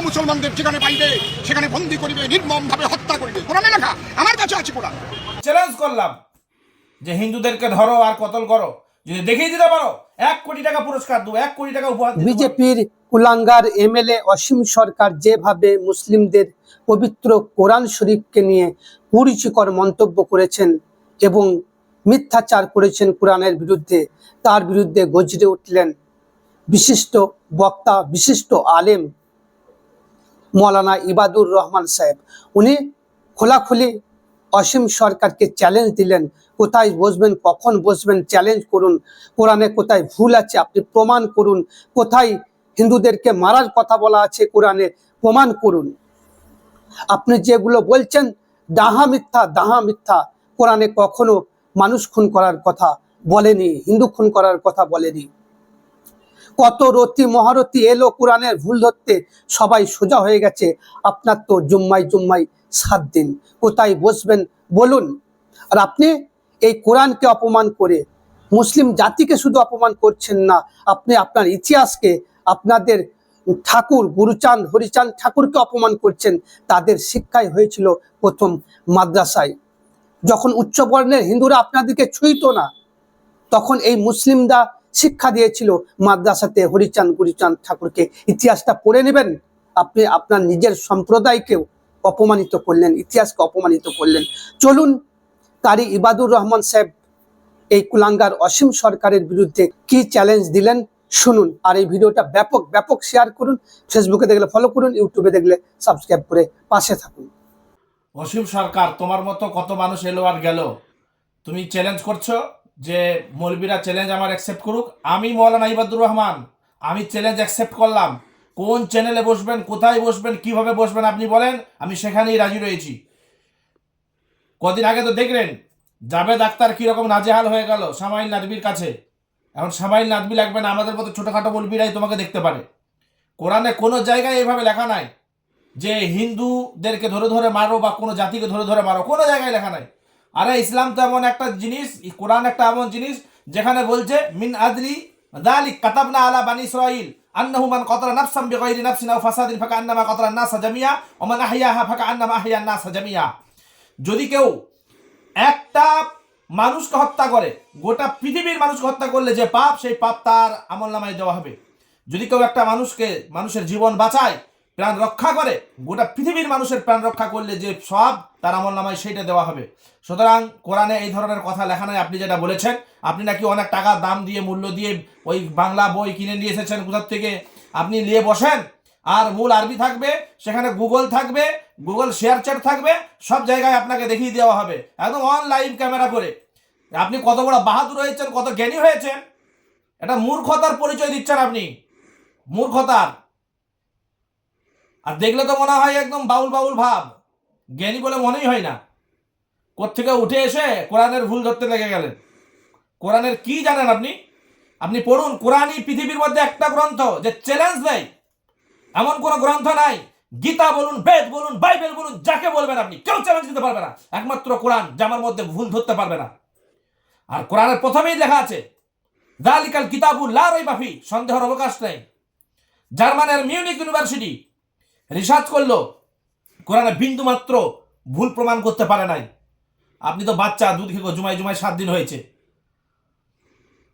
মুসলমানদের যেখানে পাইবে সেখানে বন্দী করিবে, নির্মমভাবে হত্যা করিবে। কোরআনে লেখা, আমার কাছে আছে কোরআন। চ্যালেঞ্জ করলাম যে হিন্দুদেরকে ধরো আর কতল করো, যদি দেখিয়ে দিতে পারো 1 কোটি টাকা পুরস্কার দেবো, 1 কোটি টাকা উপহার দেবো। বিজেপির কুলাঙ্গার এমএলএ অসীম সরকার যেভাবে মুসলিমদের পবিত্র কোরআন শরীফকে নিয়ে কুরুচিকর মন্তব্য করেছেন এবং মিথ্যাচার করেছেন কোরআনের বিরুদ্ধে, তার বিরুদ্ধে গর্জে উঠলেন বিশিষ্ট বক্তা, বিশিষ্ট আলেম মৌলানা ইবাদুর রহমান সাহেব। উনি খোলাখুলি অসীম সরকারকে চ্যালেঞ্জ দিলেন, কোথায় বসবেন, কখন বসবেন, চ্যালেঞ্জ করুন। কোরআনে কোথায় ভুল আছে আপনি প্রমাণ করুন, কোথায় হিন্দুদেরকে মারার কথা বলা আছে কোরআনে প্রমাণ করুন। আপনি যেগুলো বলছেন ডাহা মিথ্যা, ডাহা মিথ্যা। কোরআনে কখনো মানুষ খুন করার কথা বলেনি, হিন্দু খুন করার কথা বলেনি। কত রতি মহারতি এলো কোরআনের ভুল ধরতে, সবাই সোজা হয়ে গেছে। আপনার তো জুম্মাই জুম্মাই 7 দিন, কোথায় বসবেন বলুন। আর আপনি এই কোরআনকে অপমান করে মুসলিম জাতিকে শুধু অপমান করছেন না, আপনি আপনার ইতিহাসকে, আপনাদের ঠাকুর গুরুচাঁদ হরিচাঁদ ঠাকুরকে অপমান করছেন। তাদের শিক্ষাই হয়েছিল প্রথম মাদ্রাসায়। যখন উচ্চ বর্ণের হিন্দুরা আপনাদেরকে ছুঁইত না, তখন এই মুসলিমরা শিক্ষা দিয়েছিল মাদ্রাসাতে হরিচাঁদ গুরুচাঁদ ঠাকুরকে। ইতিহাসটা পড়ে নেবেন। আপনি আপনার নিজের সম্প্রদায়কেও অপমানিত করলেন, ইতিহাসকে অপমানিত করলেন। চলুন কারি ইবাদুর রহমান সাহেব এই কুলাঙ্গার অসীম সরকারের বিরুদ্ধে কি চ্যালেঞ্জ দিলেন শুনুন। আর এই ভিডিওটা ব্যাপক ব্যাপক শেয়ার করুন। ফেসবুকে দেখলে ফলো করুন, ইউটিউবে দেখলে সাবস্ক্রাইব করে পাশে থাকুন। অসীম সরকার, তোমার মতো কত মানুষ এলো আর গেল, তুমি চ্যালেঞ্জ করছো যে মৌলবীরা চ্যালেঞ্জ আমার অ্যাকসেপ্ট করুক। আমি মৌলানা ইবাদুর রহমান, আমি চ্যালেঞ্জ অ্যাকসেপ্ট করলাম। কোন চ্যানেলে বসবেন, কোথায় বসবেন, কিভাবে বসবেন আপনি বলেন, আমি সেখানেই রাজি রয়েছি। কদিন আগে তো দেখলেন জাভেদ আখতার কিরকম নাজেহাল হয়ে গেল সামাইল নাদবির কাছে। এখন সামাইল নাদবি লাগবে না, আমাদের মতো ছোটোখাটো মৌলবীরাই তোমাকে দেখতে পারে। কোরআনে কোনো জায়গায় এইভাবে লেখা নাই যে হিন্দুদেরকে ধরে ধরে মারো বা কোনো জাতিকে ধরে ধরে মারো, কোনো জায়গায় লেখা নাই। আরে ইসলাম তো এমন একটা জিনিস, কোরআন একটা এমন জিনিস যেখানে বলছে মিন আদলি যালিক কাতাবনা আলা বানি ইসরাঈল আন্নাহু মান কাতালা নাফসান বিগাইরি নাফসিন আও ফাসাদিন ফাকান্নামা কাতালা নাসা জামিয়া ওয়া মান আহইয়াহা ফাকান্নামা আহইয়ান নাসা জামিয়া। যদি কেউ একটা মানুষকে হত্যা করে, গোটা পৃথিবীর মানুষকে হত্যা করলে যে পাপ, সেই পাপ তার আমলনামায় দেওয়া হবে। যদি কেউ একটা মানুষের জীবন বাঁচায়, প্রাণ রক্ষা করে, গোটা পৃথিবীর মানুষের প্রাণ রক্ষা করলে যে সব তার আমলনামায় সেইটা দেওয়া হবে। সুতরাং কোরআনে এই ধরনের কথা লেখা নয়। আপনি যেটা বলেছেন, আপনি নাকি অনেক টাকা দাম দিয়ে, মূল্য দিয়ে ওই বাংলা বই কিনে নিয়ে এসেছেন কোথার থেকে, আপনি নিয়ে বসেন। আর মূল আরবি থাকবে, সেখানে গুগল থাকবে, গুগল শেয়ার চ্যাট থাকবে, সব জায়গায় আপনাকে দেখিয়ে দেওয়া হবে একদম অনলাইন ক্যামেরা করে। আপনি কত বড় বাহাদুর হয়েছেন, কত জ্ঞানী হয়েছেন, এটা মূর্খতার পরিচয় দিচ্ছেন আপনি, মূর্খতার। আর দেখলে তো মনে হয় একদম বাউল বাউল ভাব, জ্ঞানী বলে মনেই হয় না। কোত্থেকে উঠে এসে কোরআনের ভুল ধরতে লেগে গেলেন। কোরআনের কি জানেন আপনি? আপনি পড়ুন, কোরআনই পৃথিবীর মধ্যে একটা গ্রন্থ যে চ্যালেঞ্জ দেয়, এমন কোনো গ্রন্থ নাই। গীতা বলুন, বেদ বলুন, বাইবেল বলুন, যাকে বলবেন আপনি, কেউ চ্যালেঞ্জ দিতে পারবে না। একমাত্র কোরআন জামার মধ্যে ভুল ধরতে পারবে না। আর কোরআনের প্রথমেই লেখা আছে যালিকাল কিতাবু লা রাইবা ফি, সন্দেহের অবকাশ নেই। জার্মানের মিউনিক ইউনিভার্সিটি রিসার্চ করলো, কোরআনে বিন্দু মাত্র ভুল প্রমাণ করতে পারে নাই। আপনি তো বাচ্চা, দুধ খেয়ে জুমাই জুমাই 7 দিন হয়েছে।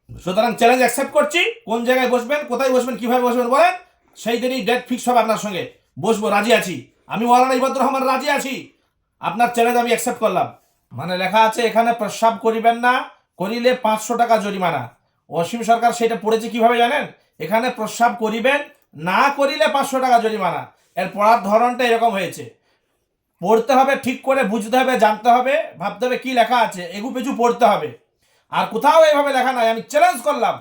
সুতরাং চ্যালেঞ্জ অ্যাকসেপ্ট করছি। কোন জায়গায় বসবেন, কোথায় বসবেন, কিভাবে বসবেন বলেন, সেই দিনই ডেট ফিক্স হবে আপনার সঙ্গে। বসবো, রাজি আছি। আমি মৌলানা ইবাদুর রহমান রাজি আছি। আপনার চ্যালেঞ্জ আমি অ্যাকসেপ্ট করলাম। মানে লেখা আছে এখানে প্রস্রাব করিবেন না, করিলে 500 টাকা জরিমানা। অসীম সরকার সেটা পড়েছে কিভাবে জানেন? এখানে প্রস্রাব করিবেন না, করিলে 500 টাকা জরিমানা। এর পড়ার ধরনটা এরকম হয়েছে। পড়তে হবে, ঠিক করে বুঝতে হবে, জানতে হবে, ভাবতে হবে কি লেখা আছে, এগু পেছু পড়তে হবে। আর কোথাও এইভাবে লেখা নাই। আমি চ্যালেঞ্জ করলাম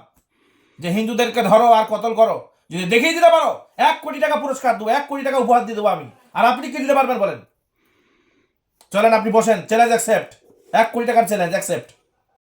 যে হিন্দুদেরকে ধরো আর কতল করো, যদি দেখিয়ে দিতে পারো 1 কোটি টাকা পুরস্কার দেবো, 1 কোটি টাকা উপহার দিয়ে দেবো আমি। আর আপনি কি দিতে পারবেন বলেন? চলেন আপনি বসেন, চ্যালেঞ্জ অ্যাকসেপ্ট, 1 কোটি টাকার চ্যালেঞ্জ অ্যাকসেপ্ট।